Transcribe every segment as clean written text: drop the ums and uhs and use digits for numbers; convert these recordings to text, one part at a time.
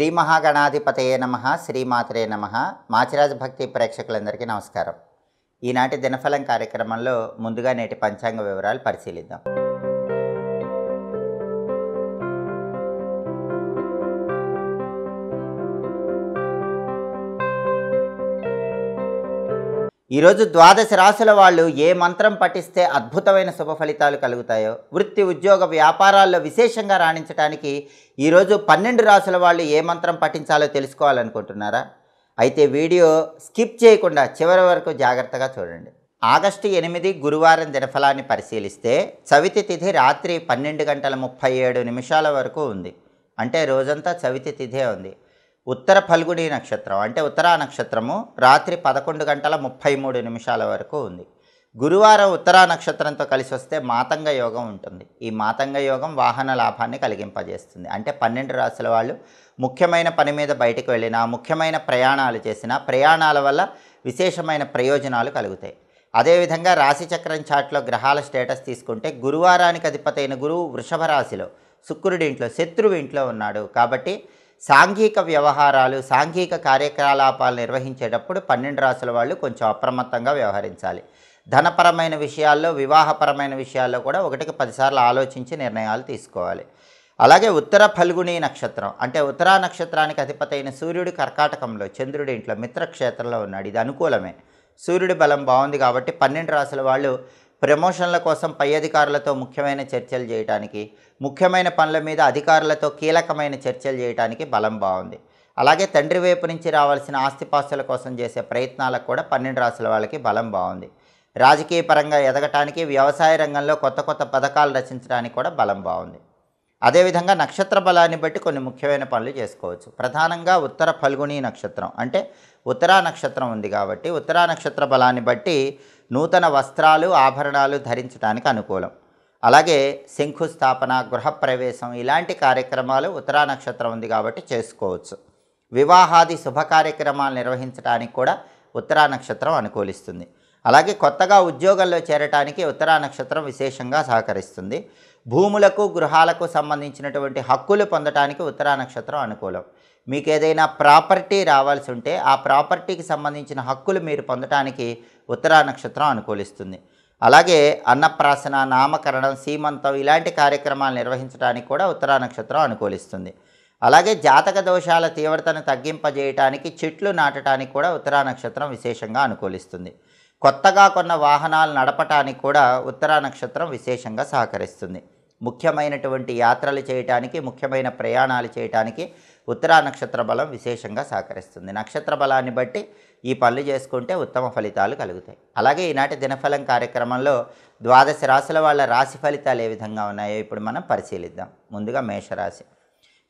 శ్రీ మహాగణాధిపతయే నమః, శ్రీమాత్రే నమః. మాచిరాజ భక్తి ప్రేక్షకులందరికీ నమస్కారం. ఈనాటి దినఫలం కార్యక్రమంలో ముందుగా నేటి పంచాంగ వివరాలు పరిశీలిద్దాం. ఈరోజు ద్వాదశ రాశుల వాళ్ళు ఏ మంత్రం పఠిస్తే అద్భుతమైన శుభ ఫలితాలు కలుగుతాయో, వృత్తి ఉద్యోగ వ్యాపారాల్లో విశేషంగా రాణించడానికి ఈరోజు 12 రాశుల వాళ్ళు ఏ మంత్రం పఠించాలో తెలుసుకోవాలనుకుంటున్నారా? అయితే వీడియో స్కిప్ చేయకుండా చివరి వరకు జాగ్రత్తగా చూడండి. ఆగస్టు 8 గురువారం దినఫలాన్ని పరిశీలిస్తే చవితి తిథి రాత్రి 12:37 వరకు ఉంది. అంటే రోజంతా చవితి తిథే ఉంది. ఉత్తర ఫల్గుణి నక్షత్రం అంటే ఉత్తరా నక్షత్రము రాత్రి 11:33 వరకు ఉంది. గురువారం ఉత్తరా నక్షత్రంతో కలిసి వస్తే మాతంగ యోగం ఉంటుంది. ఈ మాతంగ యోగం వాహన లాభాన్ని కలిగింపజేస్తుంది. అంటే 12 రాశుల వాళ్ళు ముఖ్యమైన పని మీద బయటకు వెళ్ళినా, ముఖ్యమైన ప్రయాణాలు చేసినా ప్రయాణాల వల్ల విశేషమైన ప్రయోజనాలు కలుగుతాయి. అదేవిధంగా రాశిచక్రం చాట్లో గ్రహాల స్టేటస్ తీసుకుంటే గురువారానికి అధిపతైన గురువు వృషభ రాశిలో, శుక్రుడి ఇంట్లో, శత్రువు ఇంట్లో ఉన్నాడు. కాబట్టి సాంఘిక వ్యవహారాలు, సాంఘిక కార్యకలాపాలు నిర్వహించేటప్పుడు 12 రాశుల వాళ్ళు కొంచెం అప్రమత్తంగా వ్యవహరించాలి. ధనపరమైన విషయాల్లో, వివాహపరమైన విషయాల్లో కూడా 1కి 10 సార్లు ఆలోచించి నిర్ణయాలు తీసుకోవాలి. అలాగే ఉత్తర ఫల్గుణి నక్షత్రం అంటే ఉత్తరా నక్షత్రానికి అధిపతైన సూర్యుడు కర్కాటకంలో, చంద్రుడి ఇంట్లో మిత్రక్షేత్రంలో ఉన్నాడు. ఇది అనుకూలమే. సూర్యుడి బలం బాగుంది కాబట్టి 12 రాశుల వాళ్ళు ప్రమోషన్ల కోసం పై అధికారులతో ముఖ్యమైన చర్చలు చేయడానికి, ముఖ్యమైన పనుల మీద అధికారులతో కీలకమైన చర్చలు చేయడానికి బలం బాగుంది. అలాగే తండ్రి వైపు నుంచి రావాల్సిన ఆస్తిపాస్తుల కోసం చేసే ప్రయత్నాలకు కూడా 12 రాశుల వాళ్ళకి బలం బాగుంది. రాజకీయ పరంగా ఎదగటానికి, వ్యవసాయ రంగంలో కొత్త కొత్త పథకాలు రచించడానికి కూడా బలం బాగుంది. అదేవిధంగా నక్షత్ర బలాన్ని బట్టి కొన్ని ముఖ్యమైన పనులు చేసుకోవచ్చు. ప్రధానంగా ఉత్తర ఫల్గుణి నక్షత్రం అంటే ఉత్తరా నక్షత్రం ఉంది కాబట్టి ఉత్తరా నక్షత్ర బలాన్ని బట్టి నూతన వస్త్రాలు, ఆభరణాలు ధరించడానికి అనుకూలం. అలాగే శంకుస్థాపన, గృహప్రవేశం ఇలాంటి కార్యక్రమాలు ఉత్తరా నక్షత్రం ఉంది కాబట్టి చేసుకోవచ్చు. వివాహాది శుభ కార్యక్రమాలు నిర్వహించడానికి కూడా ఉత్తరా నక్షత్రం అనుకూలిస్తుంది. అలాగే కొత్తగా ఉద్యోగంలో చేరటానికి ఉత్తరా నక్షత్రం విశేషంగా సహకరిస్తుంది. భూములకు, గృహాలకు సంబంధించినటువంటి హక్కులు పొందటానికి ఉత్తరా నక్షత్రం అనుకూలం. మీకు ఏదైనా ప్రాపర్టీ రావాల్సి ఉంటే ఆ ప్రాపర్టీకి సంబంధించిన హక్కులు మీరు పొందటానికి ఉత్తరా నక్షత్రం అనుకూలిస్తుంది. అలాగే అన్నప్రాసన, నామకరణం, సీమంతం ఇలాంటి కార్యక్రమాలు నిర్వహించడానికి కూడా ఉత్తరా నక్షత్రం అనుకూలిస్తుంది. అలాగే జాతక దోషాల తీవ్రతను తగ్గింపజేయటానికి, చెట్లు నాటడానికి కూడా ఉత్తరా నక్షత్రం విశేషంగా అనుకూలిస్తుంది. కొత్తగా కొన్న వాహనాలు నడపటానికి కూడా ఉత్తరా నక్షత్రం విశేషంగా సహకరిస్తుంది. ముఖ్యమైనటువంటి యాత్రలు చేయటానికి, ముఖ్యమైన ప్రయాణాలు చేయటానికి ఉత్తరా నక్షత్ర బలం విశేషంగా సహకరిస్తుంది. నక్షత్ర బలాన్ని బట్టి ఈ పనులు చేసుకుంటే ఉత్తమ ఫలితాలు కలుగుతాయి. అలాగే ఈనాటి దినఫలం కార్యక్రమంలో ద్వాదశ రాశుల వాళ్ళ రాశి ఫలితాలు ఏ విధంగా ఉన్నాయో ఇప్పుడు మనం పరిశీలిద్దాం. ముందుగా మేషరాశి.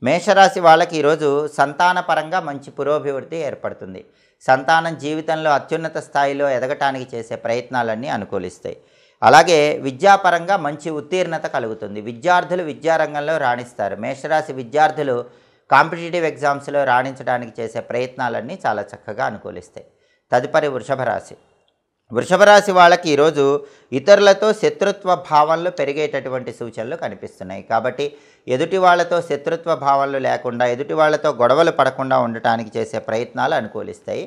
మేషరాశి వాళ్ళకి ఈరోజు సంతానపరంగా మంచి పురోభివృద్ధి ఏర్పడుతుంది. సంతానం జీవితంలో అత్యున్నత స్థాయిలో ఎదగటానికి చేసే ప్రయత్నాలన్నీ అనుకూలిస్తాయి. అలాగే విద్యాపరంగా మంచి ఉత్తీర్ణత కలుగుతుంది. విద్యార్థులు విద్యారంగంలో రాణిస్తారు. మేషరాశి విద్యార్థులు కాంపిటేటివ్ ఎగ్జామ్స్లో రాణించడానికి చేసే ప్రయత్నాలన్నీ చాలా చక్కగా అనుకూలిస్తాయి. తదుపరి వృషభ రాశి. వృషభ రాశి వాళ్ళకి ఈరోజు ఇతరులతో శత్రుత్వ భావనలు పెరిగేటటువంటి సూచనలు కనిపిస్తున్నాయి. కాబట్టి ఎదుటి వాళ్ళతో శత్రుత్వ భావనలు లేకుండా, ఎదుటి వాళ్ళతో గొడవలు పడకుండా ఉండటానికి చేసే ప్రయత్నాలు అనుకూలిస్తాయి.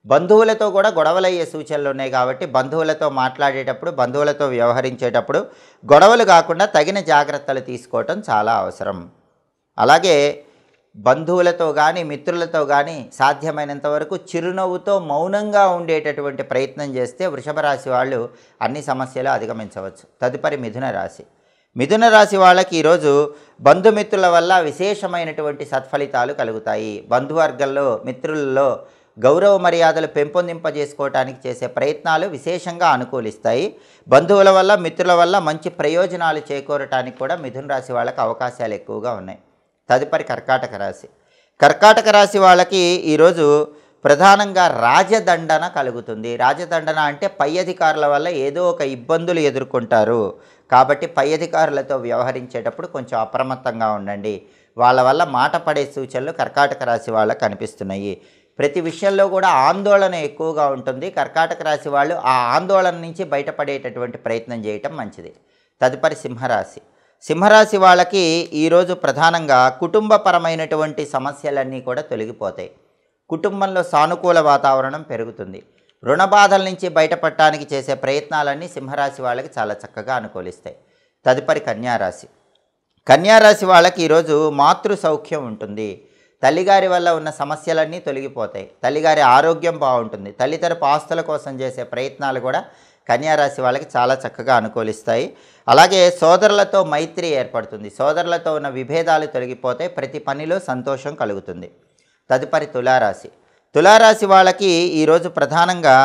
బంధువులతో కూడా గొడవలయ్యే సూచనలు ఉన్నాయి కాబట్టి బంధువులతో మాట్లాడేటప్పుడు, బంధువులతో వ్యవహరించేటప్పుడు గొడవలు కాకుండా తగిన జాగ్రత్తలు తీసుకోవటం చాలా అవసరం. అలాగే బంధువులతో కానీ, మిత్రులతో కానీ సాధ్యమైనంత వరకు చిరునవ్వుతో మౌనంగా ఉండేటటువంటి ప్రయత్నం చేస్తే వృషభ రాశి వాళ్ళు అన్ని సమస్యలు అధిగమించవచ్చు. తదుపరి మిథున రాశి. మిథున రాశి వాళ్ళకి ఈరోజు బంధుమిత్రుల వల్ల విశేషమైనటువంటి సత్ఫలితాలు కలుగుతాయి. బంధువర్గంలో, మిత్రులలో గౌరవ మర్యాదలు పెంపొందింపజేసుకోవటానికి చేసే ప్రయత్నాలు విశేషంగా అనుకూలిస్తాయి. బంధువుల వల్ల, మిత్రుల వల్ల మంచి ప్రయోజనాలు చేకూరటానికి కూడా మిథున రాశి వాళ్ళకి అవకాశాలు ఎక్కువగా ఉన్నాయి. తదుపరి కర్కాటక రాశి. కర్కాటక రాశి వాళ్ళకి ఈరోజు ప్రధానంగా రాజదండన కలుగుతుంది. రాజదండన అంటే పై అధికారుల వల్ల ఏదో ఒక ఇబ్బందులు ఎదుర్కొంటారు. కాబట్టి పై అధికారులతో వ్యవహరించేటప్పుడు కొంచెం అప్రమత్తంగా ఉండండి. వాళ్ళ వల్ల మాట పడే సూచనలు కర్కాటక రాశి వాళ్ళకు కనిపిస్తున్నాయి. ప్రతి విషయంలో కూడా ఆందోళన ఎక్కువగా ఉంటుంది. కర్కాటక రాశి వాళ్ళు ఆ ఆందోళన నుంచి బయటపడేటటువంటి ప్రయత్నం చేయటం మంచిది. తదుపరి సింహరాశి. సింహరాశి వాళ్ళకి ఈరోజు ప్రధానంగా కుటుంబపరమైనటువంటి సమస్యలన్నీ కూడా తొలగిపోతాయి. కుటుంబంలో సానుకూల వాతావరణం పెరుగుతుంది. రుణ బాధల నుంచి బయటపడటానికి చేసే ప్రయత్నాలన్నీ సింహరాశి వాళ్ళకి చాలా చక్కగా అనుకూలిస్తాయి. తదుపరి కన్యారాశి. కన్యారాశి వాళ్ళకి ఈరోజు మాతృ సౌఖ్యం ఉంటుంది. తల్లిగారి వల్ల ఉన్న సమస్యలన్నీ తొలగిపోతాయి. తల్లిగారి ఆరోగ్యం బాగుంటుంది. తల్లితరపు ఆస్తుల కోసం చేసే ప్రయత్నాలు కూడా కన్యారాశి వాళ్ళకి చాలా చక్కగా అనుకూలిస్తాయి. అలాగే సోదరులతో మైత్రి ఏర్పడుతుంది. సోదరులతో ఉన్న విభేదాలు తొలగిపోతే ప్రతి పనిలో సంతోషం కలుగుతుంది. తదుపరి తులారాశి. తులారాశి వాళ్ళకి ఈరోజు ప్రధానంగా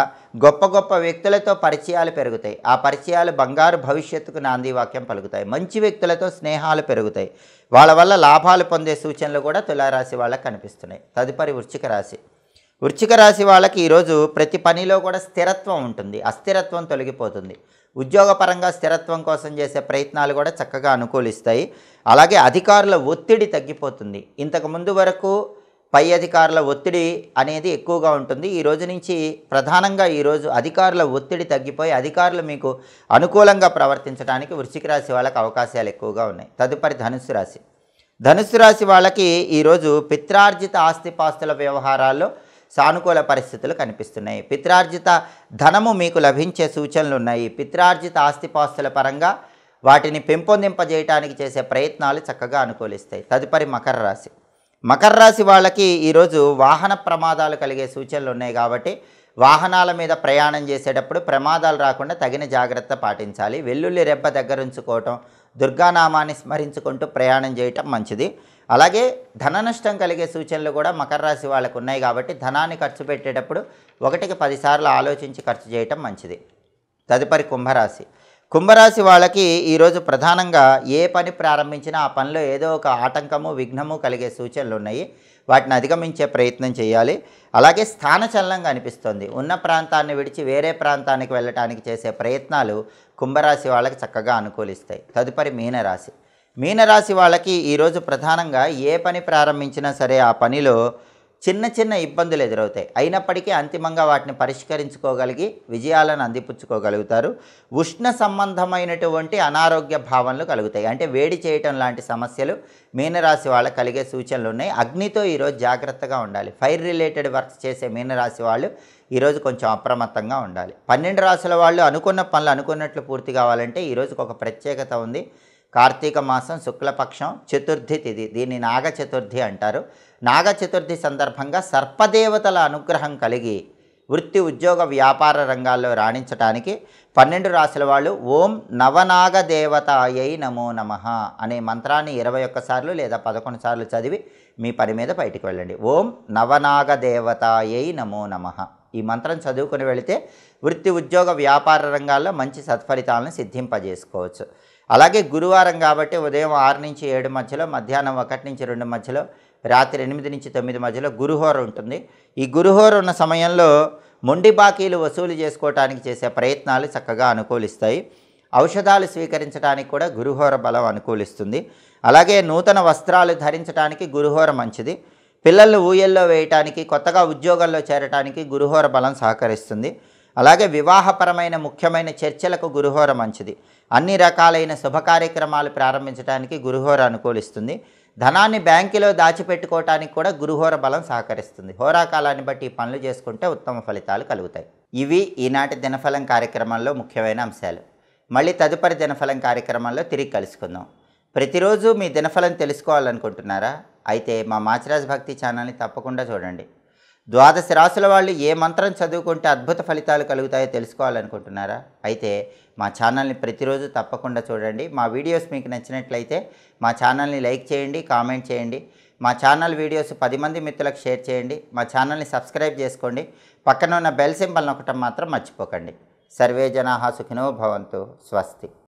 గొప్ప గొప్ప వ్యక్తులతో పరిచయాలు పెరుగుతాయి. ఆ పరిచయాలు బంగారు భవిష్యత్తుకు నాంది వాక్యం పలుకుతాయి. మంచి వ్యక్తులతో స్నేహాలు పెరుగుతాయి. వాళ్ళ వల్ల లాభాలు పొందే సూచనలు కూడా తులారాశి వాళ్ళకి కనిపిస్తున్నాయి. తదుపరి వృశ్చిక రాశి. వృశ్చిక రాశి వాళ్ళకి ఈరోజు ప్రతి పనిలో కూడా స్థిరత్వం ఉంటుంది. అస్థిరత్వం తొలగిపోతుంది. ఉద్యోగపరంగా స్థిరత్వం కోసం చేసే ప్రయత్నాలు కూడా చక్కగా అనుకూలిస్తాయి. అలాగే అధికారుల ఒత్తిడి తగ్గిపోతుంది. ఇంతకుముందు వరకు పై అధికారుల ఒత్తిడి అనేది ఎక్కువగా ఉంటుంది. ఈ రోజు నుంచి ప్రధానంగా ఈరోజు అధికారుల ఒత్తిడి తగ్గిపోయి అధికారులు మీకు అనుకూలంగా ప్రవర్తించడానికి వృశ్చిక రాశి వాళ్ళకి అవకాశాలు ఎక్కువగా ఉన్నాయి. తదుపరి ధనుస్సు రాశి. ధనుస్సు రాశి వాళ్ళకి ఈరోజు పిత్రార్జిత ఆస్తిపాస్తుల వ్యవహారాల్లో సానుకూల పరిస్థితులు కనిపిస్తున్నాయి. పిత్రార్జిత ధనము మీకు లభించే సూచనలు ఉన్నాయి. పిత్రార్జిత ఆస్తిపాస్తుల పరంగా వాటిని పెంపొందింపజేయడానికి చేసే ప్రయత్నాలు చక్కగా అనుకూలిస్తాయి. తదుపరి మకర రాశి. మకర రాశి వాళ్ళకి ఈరోజు వాహన ప్రమాదాలు కలిగే సూచనలు ఉన్నాయి కాబట్టి వాహనాల మీద ప్రయాణం చేసేటప్పుడు ప్రమాదాలు రాకుండా తగిన జాగ్రత్త పాటించాలి. వెల్లుల్లి రెబ్బ దగ్గర ఉంచుకోవటం, దుర్గానామాన్ని స్మరించుకుంటూ ప్రయాణం చేయటం మంచిది. అలాగే ధన నష్టం కలిగే సూచనలు కూడా మకర రాశి వాళ్ళకు ఉన్నాయి కాబట్టి ధనాన్ని ఖర్చు పెట్టేటప్పుడు 1కి 10 సార్లు ఆలోచించి ఖర్చు చేయటం మంచిది. తదుపరి కుంభరాశి. కుంభరాశి వాళ్ళకి ఈరోజు ప్రధానంగా ఏ పని ప్రారంభించినా ఆ పనిలో ఏదో ఒక ఆటంకము విఘ్నము కలిగే సూచనలు ఉన్నాయి. వాటిని అధిగమించే ప్రయత్నం చేయాలి. అలాగే స్థానచలనం కనిపిస్తుంది. ఉన్న ప్రాంతాన్ని విడిచి వేరే ప్రాంతానికి వెళ్ళటానికి చేసే ప్రయత్నాలు కుంభరాశి వాళ్ళకి చక్కగా అనుకూలిస్తాయి. తదుపరి మీనరాశి. మీనరాశి వాళ్ళకి ఈరోజు ప్రధానంగా ఏ పని ప్రారంభించినా సరే ఆ పనిలో చిన్న చిన్న ఇబ్బందులు ఎదురవుతాయి. అయినప్పటికీ అంతిమంగా వాటిని పరిష్కరించుకోగలిగి విజయాలను అందిపుచ్చుకోగలుగుతారు. ఉష్ణ సంబంధమైనటువంటి అనారోగ్య భావనలు కలుగుతాయి. అంటే వేడి చేయటం లాంటి సమస్యలు మీనరాశి వాళ్ళకి కలిగే సూచనలు ఉన్నాయి. అగ్నితో ఈరోజు జాగ్రత్తగా ఉండాలి. ఫైర్ రిలేటెడ్ వర్క్స్ చేసే మీనరాశి వాళ్ళు ఈరోజు కొంచెం అప్రమత్తంగా ఉండాలి. 12 రాశుల వాళ్ళు అనుకున్న పనులు అనుకున్నట్లు పూర్తి కావాలంటే ఈరోజుకు ఒక ప్రత్యేకత ఉంది. కార్తీక మాసం శుక్లపక్షం చతుర్థి తిథి, దీన్ని నాగ చతుర్థి అంటారు. నాగ చతుర్థి సందర్భంగా సర్పదేవతల అనుగ్రహం కలిగి వృత్తి ఉద్యోగ వ్యాపార రంగాల్లో రాణించడానికి 12 రాశుల వాళ్ళు ఓం నవనాగ దేవతాయై నమో నమః అనే మంత్రాన్ని 21 సార్లు లేదా 11 సార్లు చదివి మీ పని మీద బయటికి వెళ్ళండి. ఓం నవనాగ దేవతాయై నమో నమః ఈ మంత్రం చదువుకుని వెళితే వృత్తి ఉద్యోగ వ్యాపార రంగాల్లో మంచి సత్ఫలితాలను సిద్ధింపజేసుకోవచ్చు. అలాగే గురువారం కాబట్టి ఉదయం 6 నుంచి 7 మధ్యలో, మధ్యాహ్నం 1 నుంచి 2 మధ్యలో, రాత్రి 8 నుంచి 9 మధ్యలో గురుహోర ఉంటుంది. ఈ గురుహోర ఉన్న సమయంలో మొండి బాకీలు వసూలు చేసుకోవటానికి చేసే ప్రయత్నాలు చక్కగా అనుకూలిస్తాయి. ఔషధాలు స్వీకరించడానికి కూడా గురుహోర బలం అనుకూలిస్తుంది. అలాగే నూతన వస్త్రాలు ధరించడానికి గురుహోర మంచిది. పిల్లలను ఊయల్లో వేయటానికి, కొత్తగా ఉద్యోగంలో చేరటానికి గురుహోర బలం సహకరిస్తుంది. అలాగే వివాహపరమైన ముఖ్యమైన చర్చలకు గురుహోర మంచిది. అన్ని రకాలైన శుభ కార్యక్రమాలు ప్రారంభించడానికి గురుహోర అనుకూలిస్తుంది. ధనాన్ని బ్యాంకులో దాచిపెట్టుకోవటానికి కూడా గురుహోర బలం సహకరిస్తుంది. హోరాకాలాన్ని బట్టి ఈ పనులు చేసుకుంటే ఉత్తమ ఫలితాలు కలుగుతాయి. ఇవి ఈనాటి దినఫలం కార్యక్రమంలో ముఖ్యమైన అంశాలు. మళ్ళీ తదుపరి దినఫలం కార్యక్రమంలో తిరిగి కలుసుకుందాం. ప్రతిరోజు మీ దినఫలం తెలుసుకోవాలనుకుంటున్నారా? అయితే మా మాచిరాజ్ భక్తి ఛానల్ని తప్పకుండా చూడండి. 12 రాశుల వాళ్ళు ఏ మంత్రం చదువుకుంటే అద్భుత ఫలితాలు కలుగుతాయో తెలుసుకోవాలనుకుంటున్నారా? అయితే మా ఛానల్ని ప్రతిరోజు తప్పకుండా చూడండి. మా వీడియోస్ మీకు నచ్చినట్లయితే మా ఛానల్ని లైక్ చేయండి, కామెంట్ చేయండి. మా ఛానల్ వీడియోస్ 10 మంది మిత్రులకు షేర్ చేయండి. మా ఛానల్ని సబ్స్క్రైబ్ చేసుకోండి. పక్కన ఉన్న బెల్ సింబల్ నొక్కటం మాత్రం మర్చిపోకండి. సర్వే జనాః సుఖినో భవంతు. స్వస్తి.